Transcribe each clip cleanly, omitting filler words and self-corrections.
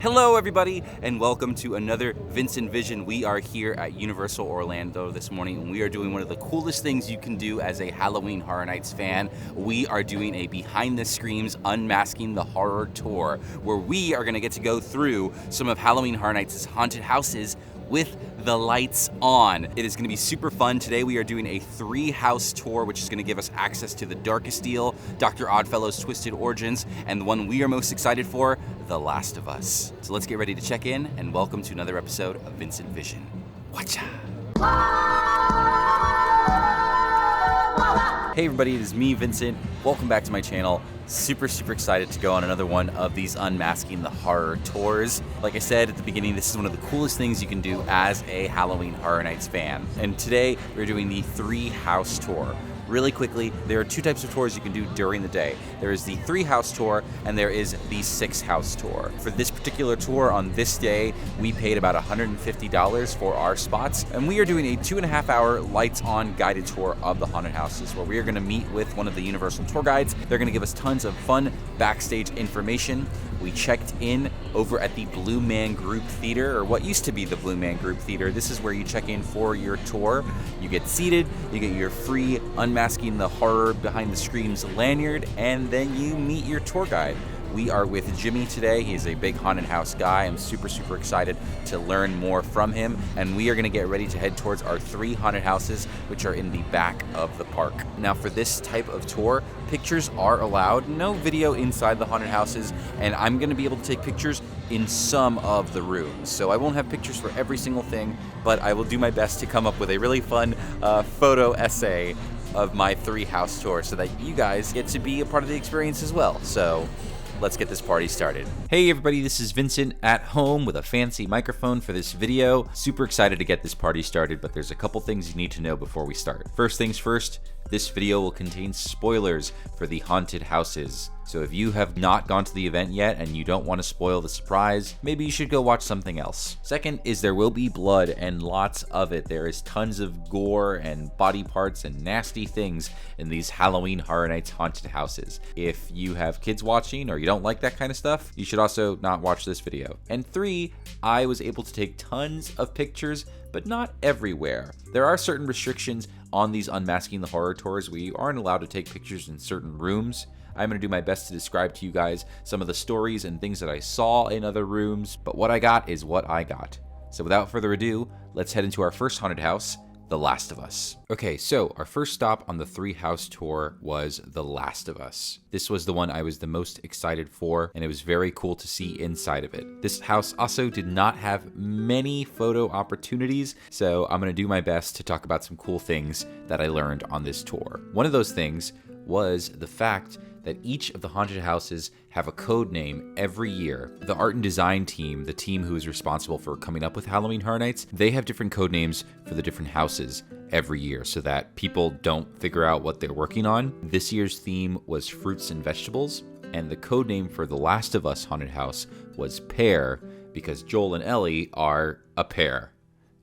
Hello everybody, and welcome to another Vincent Vision. We are here at Universal Orlando this morning, and we are doing one of the coolest things you can do as a Halloween Horror Nights fan. We are doing a behind the screens Unmasking the Horror Tour, where we are gonna get to go through some of Halloween Horror Nights' haunted houses with the lights on. It is gonna be super fun. Today we are doing a 3-house tour, which is gonna give us access to the Darkest Deal, Dr. Oddfellow's Twisted Origins, and the one we are most excited for, The Last of Us. So let's get ready to check in, and welcome to another episode of Vincent Vision. Watcha! Hey everybody, it is me, Vincent. Welcome back to my channel. Super excited to go on another one of these Unmasking the Horror Tours. Like I said at the beginning, this is one of the coolest things you can do as a Halloween Horror Nights fan. And today, we're doing the 3-house tour. Really quickly, there are 2 types of tours you can do during the day. There is the 3-house tour, and there is the 6-house tour. For this particular tour on this day, we paid about $150 for our spots, and we are doing a 2.5-hour lights-on guided tour of the haunted houses, where we are gonna meet with one of the Universal tour guides. They're gonna give us tons of fun backstage information. We checked in over at the Blue Man Group Theater, or what used to be the Blue Man Group Theater. This is where you check in for your tour. You get seated, you get your free Unmasking the Horror Behind the Screams lanyard, and then you meet your tour guide. We are with Jimmy today. He is a big haunted house guy. I'm super excited to learn more from him, and we are gonna get ready to head towards our 3 haunted houses, which are in the back of the park. Now for this type of tour, pictures are allowed, no video inside the haunted houses, and I'm gonna be able to take pictures in some of the rooms. So I won't have pictures for every single thing, but I will do my best to come up with a really fun photo essay of my 3-house tour so that you guys get to be a part of the experience as well. So let's get this party started. Hey everybody, this is Vincent at home with a fancy microphone for this video. Super excited to get this party started, but there's a couple things you need to know before we start. First things first, this video will contain spoilers for the haunted houses. So if you have not gone to the event yet and you don't want to spoil the surprise, maybe you should go watch something else. Second is there will be blood, and lots of it. There is tons of gore and body parts and nasty things in these Halloween Horror Nights haunted houses. If you have kids watching or you don't like that kind of stuff, you should also not watch this video. And 3, I was able to take tons of pictures, but not everywhere. There are certain restrictions on these Unmasking the Horror Tours. We aren't allowed to take pictures in certain rooms. I'm going to do my best to describe to you guys some of the stories and things that I saw in other rooms, but what I got is what I got. So without further ado, let's head into our first haunted house, The Last of Us. Okay, so our first stop on the 3-house tour was The Last of Us. This was the one I was the most excited for, and it was very cool to see inside of it. This house also did not have many photo opportunities, so I'm gonna do my best to talk about some cool things that I learned on this tour. One of those things was the fact that each of the haunted houses have a code name every year. The art and design team, the team who is responsible for coming up with Halloween Horror Nights, they have different code names for the different houses every year so that people don't figure out what they're working on. This year's theme was fruits and vegetables, and the code name for the Last of Us haunted house was Pear, because Joel and Ellie are a pair.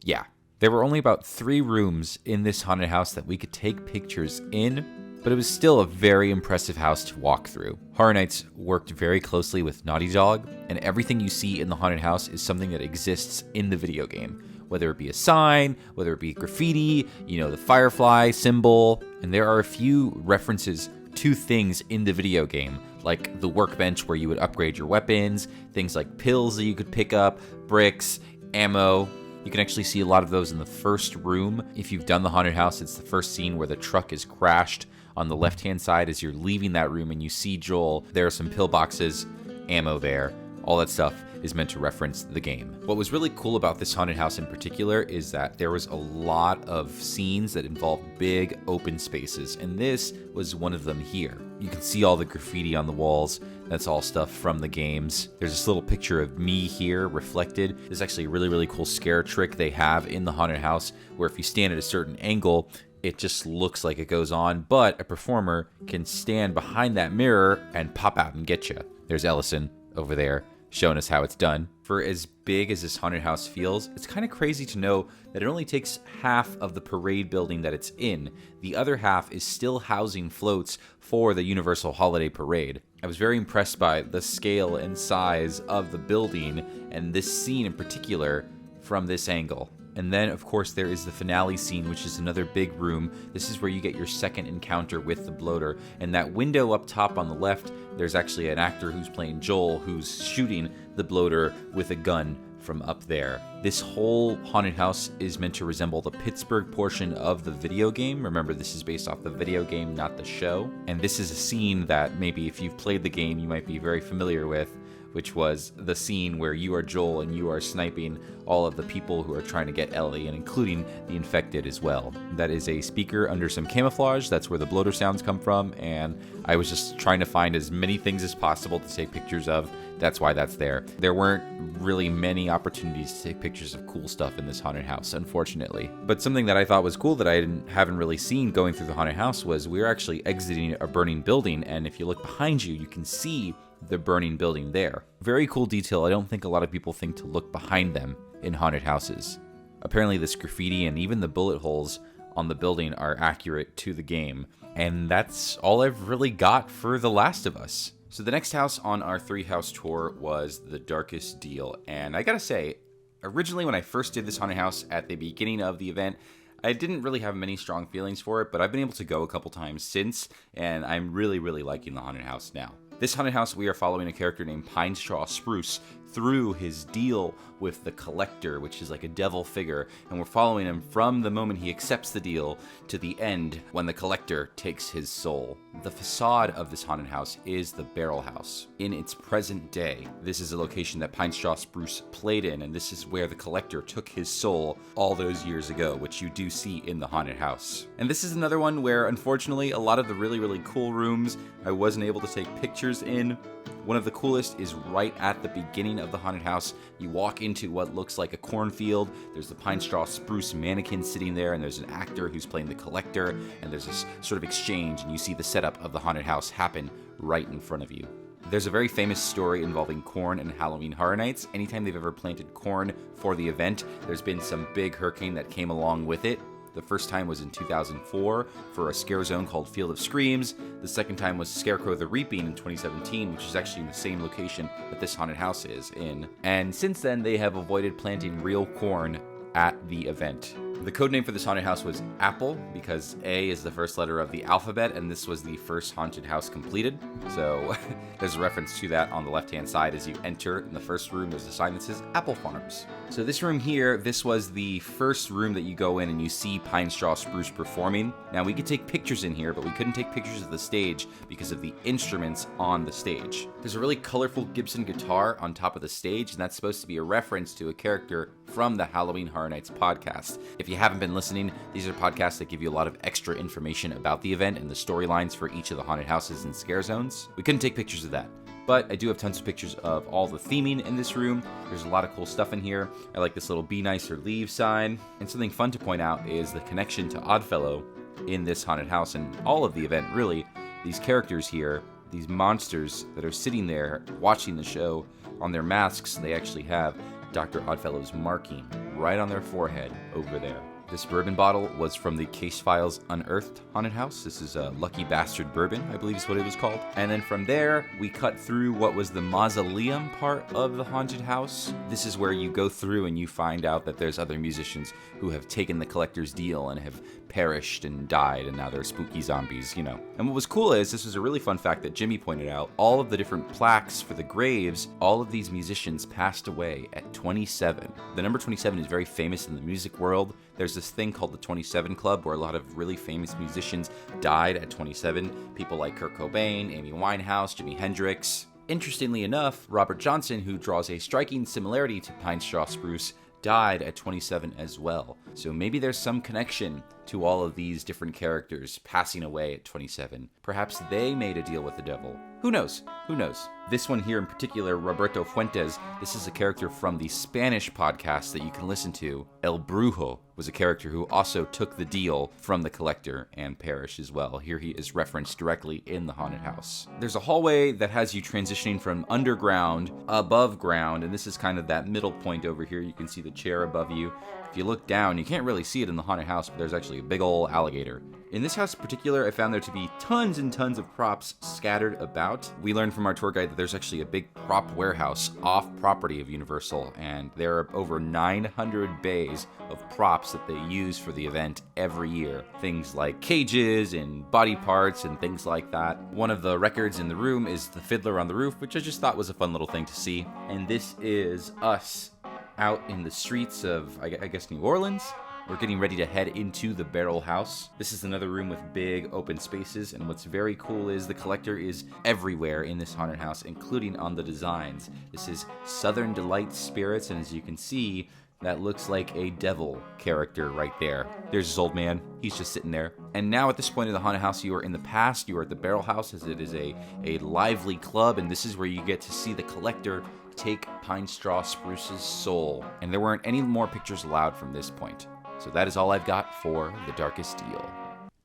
Yeah. There were only about 3 rooms in this haunted house that we could take pictures in, but it was still a very impressive house to walk through. Horror Nights worked very closely with Naughty Dog, and everything you see in the haunted house is something that exists in the video game. Whether it be a sign, whether it be graffiti, the firefly symbol, and there are a few references to things in the video game, like the workbench where you would upgrade your weapons, things like pills that you could pick up, bricks, ammo. You can actually see a lot of those in the first room. If you've done the haunted house, it's the first scene where the truck is crashed. On the left-hand side, as you're leaving that room and you see Joel, there are some pillboxes, ammo there. All that stuff is meant to reference the game. What was really cool about this haunted house in particular is that there was a lot of scenes that involved big open spaces, and this was one of them here. You can see all the graffiti on the walls. That's all stuff from the games. There's this little picture of me here reflected. There's actually a really cool scare trick they have in the haunted house where if you stand at a certain angle, it just looks like it goes on, but a performer can stand behind that mirror and pop out and get you. There's Ellison over there showing us how it's done. For as big as this haunted house feels, it's kind of crazy to know that it only takes half of the parade building that it's in. The other half is still housing floats for the Universal Holiday Parade. I was very impressed by the scale and size of the building and this scene in particular from this angle. And then, of course, there is the finale scene, which is another big room. This is where you get your second encounter with the bloater. And that window up top on the left, there's actually an actor who's playing Joel who's shooting the bloater with a gun from up there. This whole haunted house is meant to resemble the Pittsburgh portion of the video game. Remember, this is based off the video game, not the show. And this is a scene that maybe if you've played the game, you might be very familiar with, which was the scene where you are Joel and you are sniping all of the people who are trying to get Ellie, and including the infected as well. That is a speaker under some camouflage. That's where the bloater sounds come from, and I was just trying to find as many things as possible to take pictures of. That's why that's there. There weren't really many opportunities to take pictures of cool stuff in this haunted house, unfortunately. But something that I thought was cool that I haven't really seen going through the haunted house was we were actually exiting a burning building, and if you look behind you, you can see the burning building there. Very cool detail. I don't think a lot of people think to look behind them in haunted houses. Apparently this graffiti and even the bullet holes on the building are accurate to the game. And that's all I've really got for The Last of Us. So the next house on our 3-house tour was The Darkest Deal. And I gotta say, originally when I first did this haunted house at the beginning of the event, I didn't really have many strong feelings for it, but I've been able to go a couple times since, and I'm really, really liking the haunted house now. This haunted house, we are following a character named Pine Straw Spruce through his deal with the Collector, which is like a devil figure, and we're following him from the moment he accepts the deal to the end when the Collector takes his soul. The facade of this haunted house is the Barrel House. In its present day, this is a location that Pine Straw Spruce played in, and this is where the Collector took his soul all those years ago, which you do see in the haunted house. And this is another one where, unfortunately, a lot of the really, really cool rooms I wasn't able to take pictures in. One of the coolest is right at the beginning of the haunted house. You walk into what looks like a cornfield. There's the Pine Straw Spruce mannequin sitting there, and there's an actor who's playing the Collector, and there's this sort of exchange, and you see the setup of the haunted house happen right in front of you. There's a very famous story involving corn and Halloween Horror Nights. Anytime they've ever planted corn for the event, there's been some big hurricane that came along with it. The first time was in 2004 for a scare zone called Field of Screams. The second time was Scarecrow the Reaping in 2017, which is actually in the same location that this haunted house is in. And since then, they have avoided planting real corn at the event. The code name for this haunted house was Apple, because A is the first letter of the alphabet, and this was the first haunted house completed. So there's a reference to that on the left-hand side as you enter. In the first room, there's a sign that says Apple Farms. So this room here, this was the first room that you go in and you see Pine Straw Spruce performing. Now, we could take pictures in here, but we couldn't take pictures of the stage because of the instruments on the stage. There's a really colorful Gibson guitar on top of the stage, and that's supposed to be a reference to a character from the Halloween Horror Nights podcast. If you haven't been listening, these are podcasts that give you a lot of extra information about the event and the storylines for each of the haunted houses and scare zones. We couldn't take pictures of that, but I do have tons of pictures of all the theming in this room. There's a lot of cool stuff in here. I like this little Be Nice or Leave sign. And something fun to point out is the connection to Oddfellow in this haunted house and all of the event, really. These characters here, these monsters that are sitting there watching the show, on their masks, they actually have Dr. Oddfellow's marking right on their forehead over there. This bourbon bottle was from the Case Files Unearthed haunted house. This is a Lucky Bastard bourbon, I believe is what it was called. And then from there, we cut through what was the mausoleum part of the haunted house. This is where you go through and you find out that there's other musicians who have taken the Collector's deal and have perished and died, and now they're spooky zombies, you know. And what was cool is, this was a really fun fact that Jimmy pointed out, all of the different plaques for the graves, all of these musicians passed away at 27. The number 27 is very famous in the music world. There's this thing called the 27 Club where a lot of really famous musicians died at 27. People like Kurt Cobain, Amy Winehouse, Jimi Hendrix. Interestingly enough, Robert Johnson, who draws a striking similarity to Pine Straw Spruce, died at 27 as well. So maybe there's some connection to all of these different characters passing away at 27. Perhaps they made a deal with the devil. Who knows? Who knows? This one here in particular, Roberto Fuentes, this is a character from the Spanish podcast that you can listen to. El Brujo was a character who also took the deal from the Collector and perished as well. Here he is referenced directly in the haunted house. There's a hallway that has you transitioning from underground, above ground, and this is kind of that middle point over here. You can see the chair above you. If you look down, you can't really see it in the haunted house, but there's actually actually a big ol' alligator. In this house in particular, I found there to be tons and tons of props scattered about. We learned from our tour guide that there's actually a big prop warehouse off property of Universal, and there are over 900 bays of props that they use for the event every year. Things like cages and body parts and things like that. One of the records in the room is the Fiddler on the Roof, which I just thought was a fun little thing to see. And this is us out in the streets of, I guess, New Orleans. We're getting ready to head into the Barrel House. This is another room with big open spaces, and what's very cool is the collector is everywhere in this haunted house, including on the designs. This is Southern Delight Spirits, and as you can see, that looks like a devil character right there. There's this old man. He's just sitting there. And now at this point in the haunted house, you are in the past. You are at the Barrel House, as it is a lively club, and this is where you get to see the collector take Pine Straw Spruce's soul. And there weren't any more pictures allowed from this point. So that is all I've got for The Darkest Deal.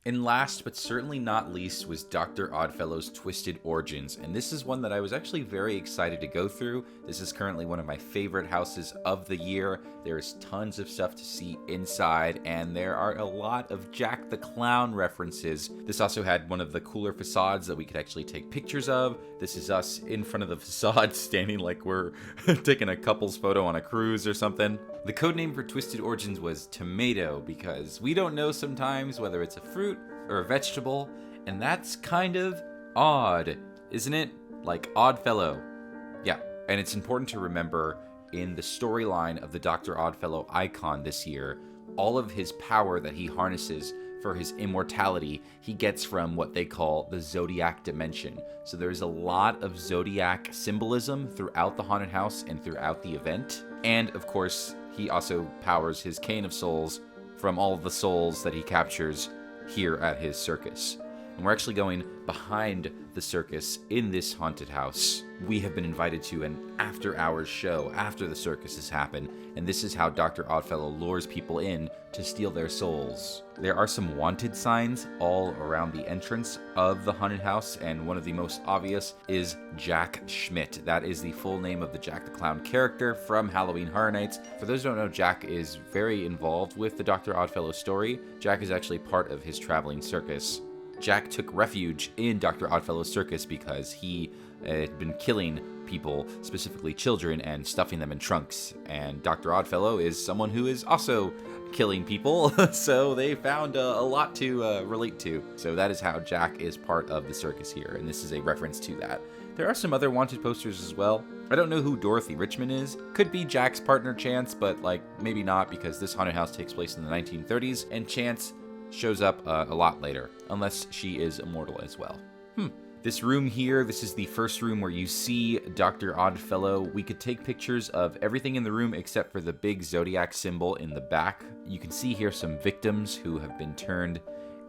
And last but certainly not least was Dr. Oddfellow's Twisted Origins, and this is one that I was actually very excited to go through. This is currently one of my favorite houses of the year. There is tons of stuff to see inside, and there are a lot of Jack the Clown references. This also had one of the cooler facades that we could actually take pictures of. This is us in front of the facade standing like we're taking a couple's photo on a cruise or something. The code name for Twisted Origins was Tomato, because we don't know sometimes whether it's a fruit or a vegetable, and that's kind of odd, isn't it? Like Oddfellow. Yeah, and it's important to remember in the storyline of the Dr. Oddfellow icon this year, all of his power that he harnesses for his immortality, he gets from what they call the Zodiac dimension. So there's a lot of Zodiac symbolism throughout the haunted house and throughout the event. And of course, he also powers his Cane of Souls from all of the souls that he captures here at his circus. And we're actually going behind the circus in this haunted house. We have been invited to an after-hours show after the circus has happened, and this is how Dr. Oddfellow lures people in to steal their souls. There are some wanted signs all around the entrance of the haunted house, and one of the most obvious is Jack Schmidt. That is the full name of the Jack the Clown character from Halloween Horror Nights. For those who don't know, Jack is very involved with the Dr. Oddfellow story. Jack is actually part of his traveling circus. Jack took refuge in Dr. Oddfellow's circus because he had been killing people, specifically children, and stuffing them in trunks. And Dr. Oddfellow is someone who is also killing people, so they found a lot to relate to. So that is how Jack is part of the circus here, and this is a reference to that. There are some other wanted posters as well. I don't know who Dorothy Richmond is. Could be Jack's partner Chance, but maybe not, because this haunted house takes place in the 1930s, and Chance shows up a lot later, unless she is immortal as well. This room here, this is the first room where you see Dr. Oddfellow. We could take pictures of everything in the room except for the big Zodiac symbol in the back. You can see here some victims who have been turned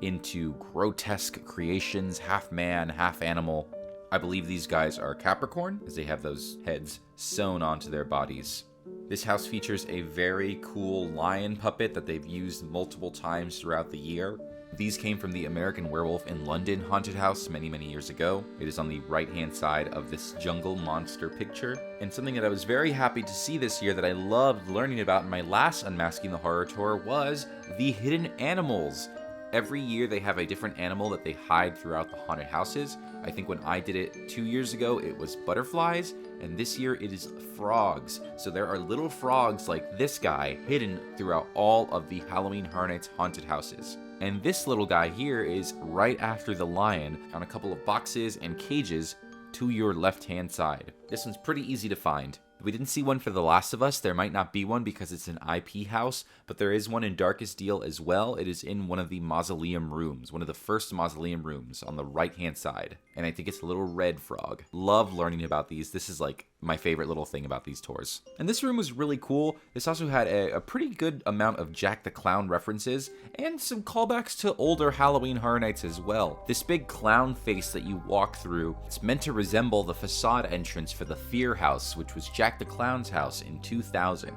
into grotesque creations, half man, half animal. I believe these guys are Capricorn, as they have those heads sewn onto their bodies. This house features a very cool lion puppet that they've used multiple times throughout the year. These came from the American Werewolf in London haunted house many, many years ago. It is on the right-hand side of this jungle monster picture. And something that I was very happy to see this year that I loved learning about in my last Unmasking the Horror Tour was the hidden animals. Every year they have a different animal that they hide throughout the haunted houses. I think when I did it 2 years ago, it was butterflies, and this year it is frogs. So there are little frogs like this guy hidden throughout all of the Halloween Horror Nights haunted houses. And this little guy here is right after the lion on a couple of boxes and cages to your left-hand side. This one's pretty easy to find. We didn't see one for The Last of Us. There might not be one because it's an IP house, but there is one in Darkest Deal as well. It is in one of the mausoleum rooms, one of the first mausoleum rooms on the right-hand side. And I think it's a little red frog. Love learning about these. This is my favorite little thing about these tours. And this room was really cool. This also had a pretty good amount of Jack the Clown references and some callbacks to older Halloween Horror Nights as well. This big clown face that you walk through, it's meant to resemble the facade entrance for the Fear House, which was Jack the Clown's house in 2000.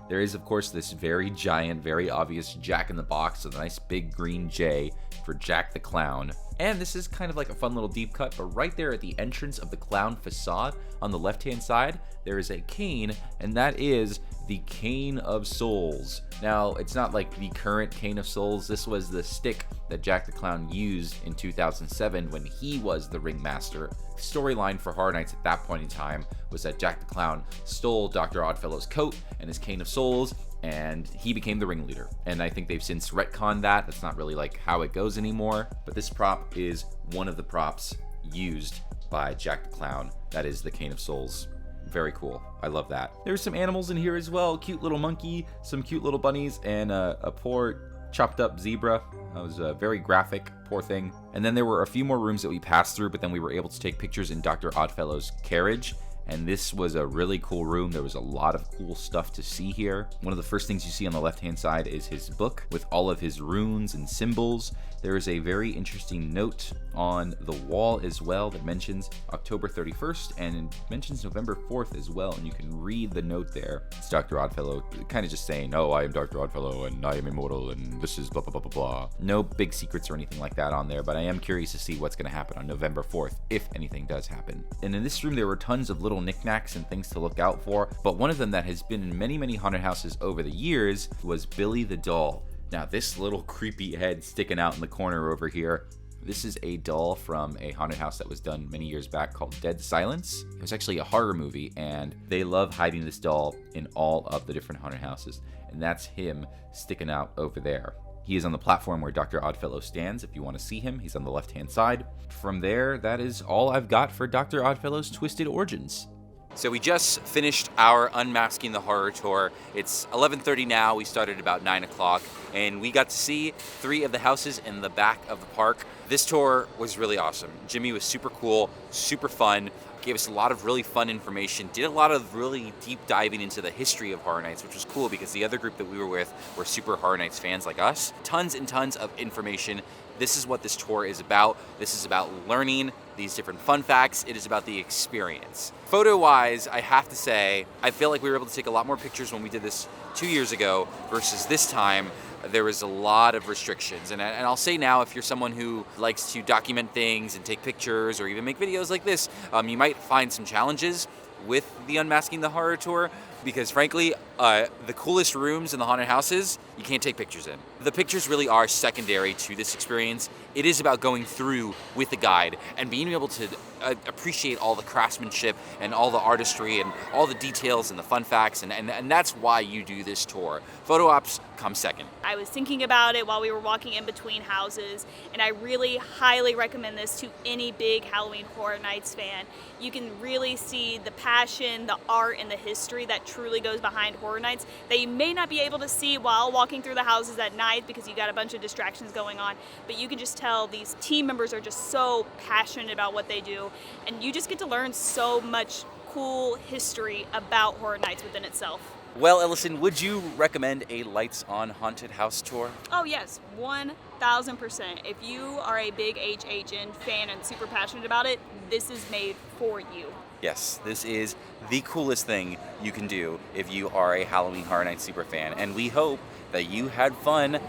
There is, of course, this very giant, very obvious Jack in the Box with a nice big green J for Jack the Clown. And this is kind of like a fun little deep cut, but right there at the entrance of the clown facade on the left-hand side, there is a cane, and that is the Cane of Souls. Now, it's not like the current Cane of Souls. This was the stick that Jack the Clown used in 2007 when he was the ringmaster. The storyline for Horror Nights at that point in time was that Jack the Clown stole Dr. Oddfellow's coat and his Cane of Souls, and he became the ringleader. And I think they've since retconned that. That's not really like how it goes anymore. But this prop is one of the props used by Jack the Clown. That is the Cane of Souls. Very cool. I love that. There's some animals in here as well. Cute little monkey, some cute little bunnies, and a poor chopped up zebra. That was very graphic, poor thing. And then there were a few more rooms that we passed through, but then we were able to take pictures in Dr. Oddfellow's carriage. And this was a really cool room. There was a lot of cool stuff to see here. One of the first things you see on the left-hand side is his book with all of his runes and symbols. There is a very interesting note on the wall as well that mentions October 31st and mentions November 4th as well, and you can read the note there. It's Dr. Oddfellow kind of just saying, oh, I am Dr. Oddfellow and I am immortal and this is blah, blah, blah, blah, blah. No big secrets or anything like that on there, but I am curious to see what's going to happen on November 4th, if anything does happen. And in this room, there were tons of little knickknacks and things to look out for, but one of them that has been in many, many haunted houses over the years was Billy the Doll. Now, this little creepy head sticking out in the corner over here, this is a doll from a haunted house that was done many years back called Dead Silence. It was actually a horror movie, and they love hiding this doll in all of the different haunted houses. And that's him sticking out over there. He is on the platform where Dr. Oddfellow stands. If you want to see him, he's on the left-hand side. From there, that is all I've got for Dr. Oddfellow's Twisted Origins. So we just finished our Unmasking the Horror Tour. It's 11:30 now. We started about 9 o'clock, and we got to see 3 of the houses in the back of the park. This tour was really awesome. Jimmy was super cool, super fun, gave us a lot of really fun information, did a lot of really deep diving into the history of Horror Nights, which was cool because the other group that we were with were super Horror Nights fans like us. Tons and tons of information. This is what this tour is about. This is about learning these different fun facts. It is about the experience. Photo-wise, I have to say, I feel like we were able to take a lot more pictures when we did this 2 years ago versus this time. There was a lot of restrictions. And I'll say now, if you're someone who likes to document things and take pictures or even make videos like this, you might find some challenges with the Unmasking the Horror Tour, because frankly, the coolest rooms in the haunted houses, you can't take pictures in. The pictures really are secondary to this experience. It is about going through with the guide and being able to appreciate all the craftsmanship and all the artistry and all the details and the fun facts, and that's why you do this tour. Photo ops come second. I was thinking about it while we were walking in between houses, and I really highly recommend this to any big Halloween Horror Nights fan. You can really see the passion, the art, and the history that truly goes behind Horror Nights that you may not be able to see while walking through the houses at night because you got a bunch of distractions going on, but you can just tell these team members are just so passionate about what they do, and you just get to learn so much cool history about Horror Nights within itself. Well, Ellison, would you recommend a Lights on Haunted House tour? Oh yes, 1000%. If you are a big HHN fan and super passionate about it, this is made for you. Yes, this is the coolest thing you can do if you are a Halloween Horror Nights super fan, and we hope that you had fun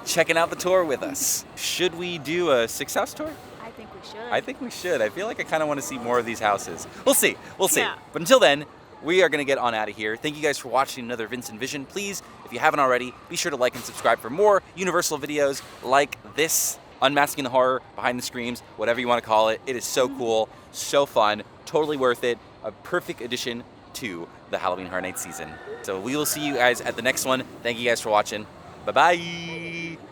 checking out the tour with us. Should we do a 6-house tour? I think we should. I think we should. I feel like I kind of want to see more of these houses. We'll see. We'll see. Yeah. But until then, we are going to get on out of here. Thank you guys for watching another Vincent Vision. Please, if you haven't already, be sure to like and subscribe for more Universal videos like this, Unmasking the Horror, Behind the Screams, whatever you want to call it. It is so cool, so fun, totally worth it. A perfect addition to the Halloween Horror Nights season. So we will see you guys at the next one. Thank you guys for watching. Bye-bye.